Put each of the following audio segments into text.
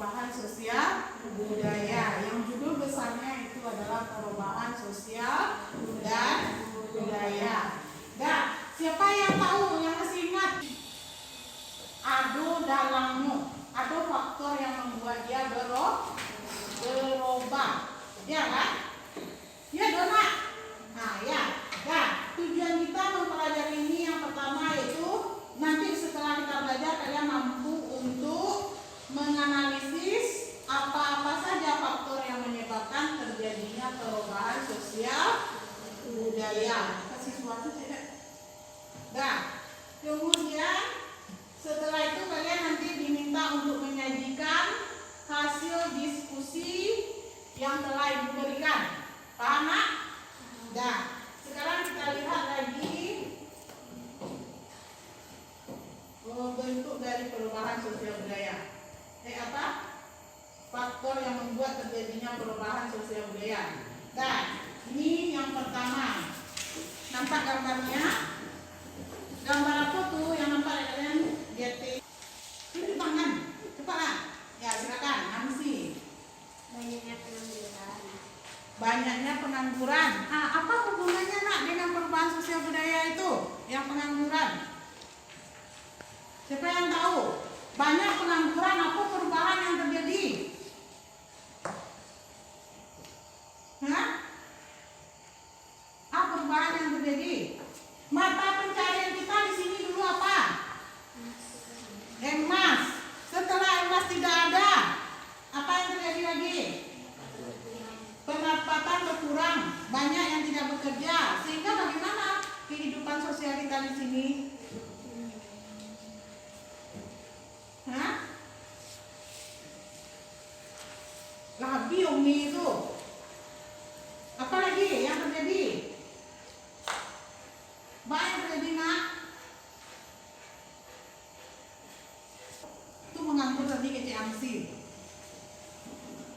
perubahan sosial budaya. Yang judul besarnya itu adalah perubahan sosial dan budaya. Nah, siapa yang tahu, yang masih ingat? Ado dalammu, ada faktor yang membuat dia berubah, ya kan? Ya Dona. Nah ya, nah tujuan kita mempelajari ini yang pertama yaitu nanti setelah kita belajar kalian mampu untuk menganalisis apa-apa saja faktor yang menyebabkan terjadinya perubahan sosial budaya. Kasih suatu tidak? Nah, kemudian setelah itu kalian nanti diminta untuk menyajikan hasil diskusi yang telah Ibu berikan. Paham, Nak? Nah, sekarang kita lihat lagi bentuk dari perubahan sosial budaya. Apa? Faktor yang membuat terjadinya perubahan sosial budaya. Dan ini yang pertama. Nampak gambarnya? Gambar apa tuh yang nampak kalian? Lihat ini tangan. Cepatlah. Ya, silakan. Namsi. Banyaknya pengangguran. Apa hubungannya Nak dengan perubahan sosial budaya itu? Yang pengangguran. Siapa yang tahu? Banyak pengangguran, apa perubahan yang terjadi? Apa perubahan yang terjadi? Mata pencarian kita di sini dulu apa? Emas. Setelah emas tidak ada, apa yang terjadi lagi? Pendapatan berkurang, banyak yang tidak bekerja, sehingga bagaimana kehidupan sosial kita di sini? Labi Umi itu. Apa lagi yang terjadi? Banyak terjadi Nak. Itu menganggur tadi ke CMC.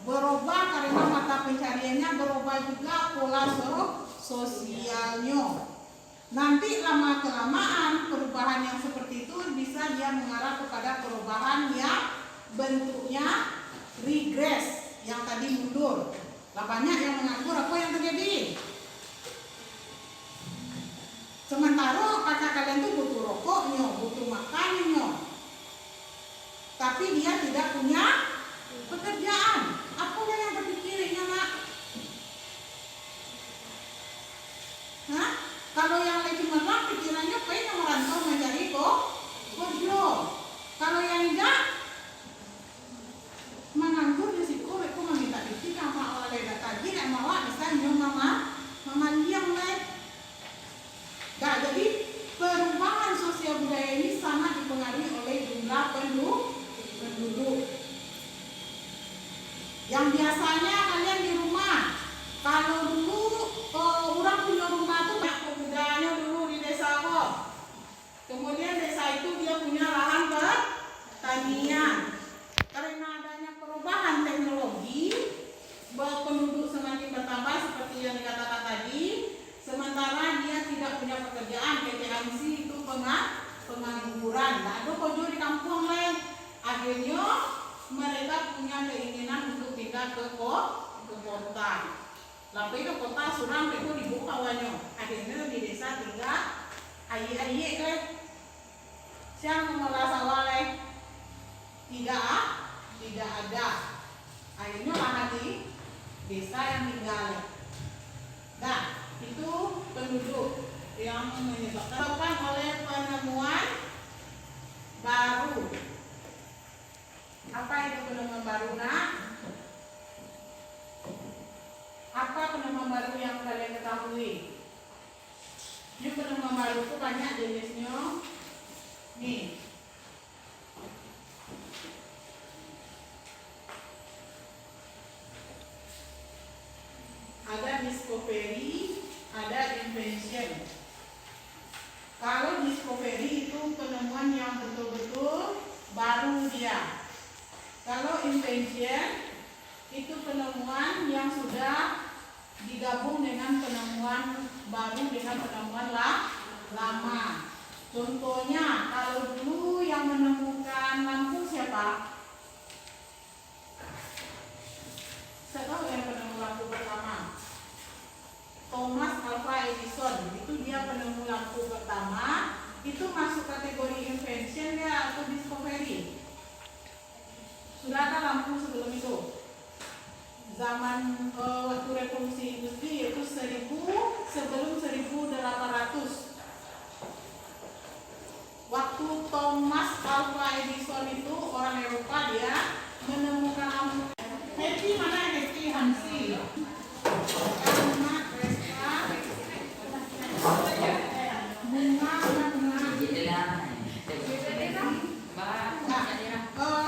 Berubah karena mata pencariannya, berubah juga pola sosialnya. Nanti lama-kelamaan perubahan yang seperti itu bisa dia mengarah kepada perubahan yang bentuknya regres, yang tadi mundur. Lah banyak yang menganggur, apa yang terjadi? Sementara kakak kalian tuh butuh rokoknya, butuh makannya, tapi dia tidak punya pekerjaan. Apa yang berpikirnya Nak? Kalau yang lain cuma pikirannya pengen merantau mencari kerja. Kalau yang enggak menganggur di situ, aku meminta dikit sama oleh tadi dan mawa bisa nyum mama liang leh. Nah, jadi perubahan sosial budaya ini sangat dipengaruhi oleh jumlah penduduk. Yang biasanya kalian di rumah, kalau dulu orang punya rumah tuh banyak pemudanya dulu di desa kok. Kemudian desa itu dia punya lahan pertanian. Karena adanya perubahan teknologi, penduduk semakin bertambah seperti yang dikatakan tadi. Sementara dia tidak punya pekerjaan, PTMC itu pengangguran. Nah, ada kojo di kampung lain. Akhirnya mereka punya keinginan untuk pindah ke kota. Lalu ke kota surang itu dibuka awalnya. Akhirnya di desa tinggal ayi-ayi leh. Siang mengolah sawah leh. Tidak ada. Akhirnya lahan di desa yang tinggal. Nah, itu penduduk yang menyebabkan oleh penemuan baru. Apa itu penemuan baru Nak? Apa penemuan baru yang kalian ketahui? Ini penemuan baru itu banyak jenisnya. Nih. Ada discovery, ada invention. Kalau discovery itu penemuan yang betul-betul baru dia. Kalau invention itu penemuan yang sudah digabung dengan penemuan baru dengan penemuan lama. Contohnya kalau dulu yang menemukan lampu siapa? rampung sebelum itu. Zaman waktu revolusi industri yaitu sebelum 1800. Waktu Thomas Alva Edison itu orang Eropa, dia menemukan ampul. Happy mana Happy Hansi? Karena Vespa bunga.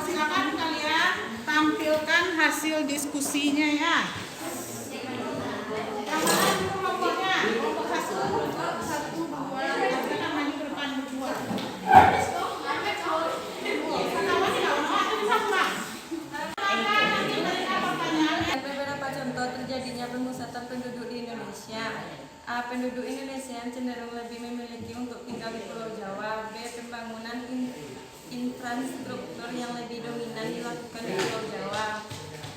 Silakan kalian tampilkan hasil diskusinya ya. Yang mana dulu kelompoknya? Kelompok 1, 2, kita maju ke depan berdua. Beberapa contoh terjadinya pemusatan penduduk di Indonesia. A. Penduduk Indonesia yang cenderung lebih memiliki untuk tinggal di Pulau Jawa. B. Pembangunan infrastruktur yang lebih dominan dilakukan di Pulau Jawa.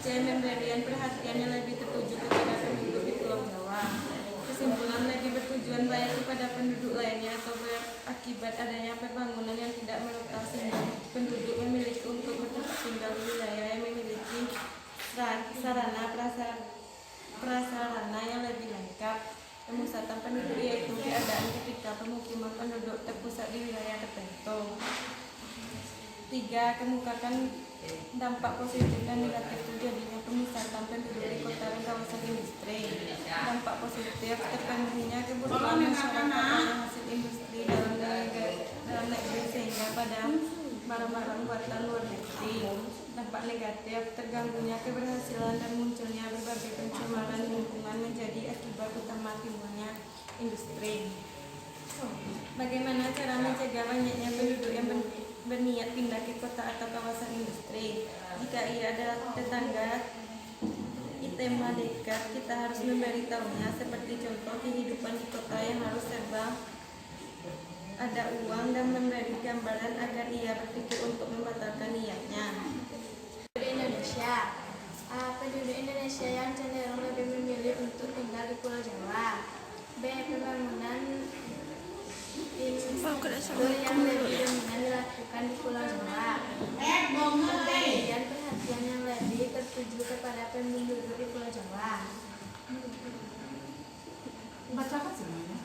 C. Pemberian perhatian yang lebih tertuju kepada penduduk di Pulau Jawa. Kesimpulan lebih bertujuan baik kepada penduduk lainnya atau berakibat adanya pembangunan yang tidak merata sehingga penduduk memiliki untuk bertempat tinggal di wilayah yang memiliki sarana prasarana yang lebih lengkap. Pemusatan penduduk yaitu keadaan ketika pemukiman penduduk terpusat di wilayah tertentu. 3. Kemukakan dampak positif dan negatif terjadinya pemusatan penduduk di kota dan kawasan industri. Dampak positif terpenuhinya kebutuhan masyarakat pada hasil industri dalam negeri sehingga pada barang-barang buatan luar negeri. Dampak negatif terganggunya keberhasilan dan munculnya berbagai pencemaran lingkungan menjadi akibat utama timbulnya industri. Bagaimana cara mencegah banyaknya penduduk yang berniat pindah ke kota atau kawasan industri? Jika ia adalah tetangga ITEMA dekat, kita harus memberitahunya seperti contoh kehidupan di kota yang harus serba ada uang dan memberi gambaran agar ia berpikir untuk membatalkan niatnya. Indonesia. Penduduk Indonesia yang cenderung lebih memilih untuk tinggal di Pulau Jawa. B. Pembangunan infrastruktur yang lebih dominan dilakukan di Pulau Jawa. Pemberian perhatian yang lebih tertuju kepada penduduk di Pulau Jawa. Baca apa sebenarnya?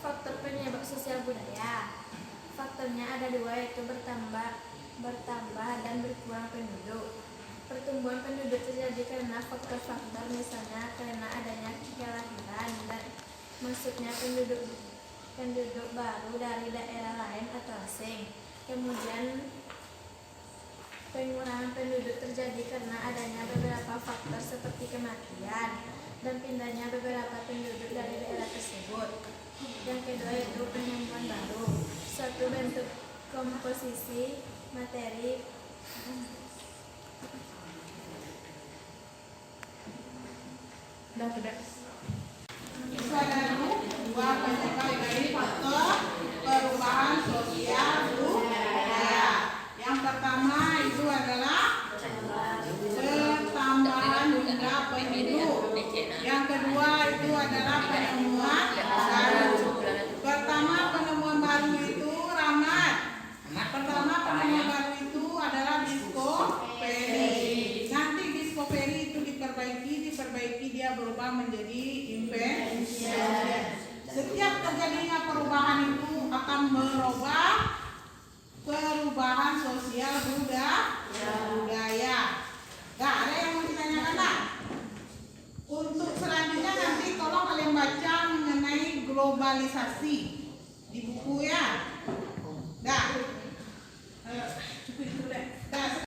Faktor penyebab sosial budaya. Faktornya ada dua, yaitu bertambah dan berkurang penduduk. Pertumbuhan penduduk terjadi karena faktor-faktor, misalnya karena adanya kelahiran dan masuknya penduduk baru dari daerah lain atau asing. Kemudian pengurangan penduduk terjadi karena adanya beberapa faktor seperti kematian dan pindahnya beberapa penduduk dari daerah tersebut. Yang kedua yaitu penemuan baru, suatu bentuk komposisi materi Itu ada dua penyebab dari faktor perubahan sosial budaya. Yang pertama itu adalah pertambahan jumlah penduduk. Yang kedua itu adalah penemuan baru. Pertama penemuan baru itu Rahmat. Pertama penemuan baru itu adalah diskoperi. Nanti diskoperi itu diperbaiki dia berubah menjadi invensi. Setiap terjadinya perubahan itu akan merubah perubahan sosial budaya. Gak ada yang mau ditanyakan tak? Untuk selanjutnya nanti tolong kalian baca mengenai globalisasi di buku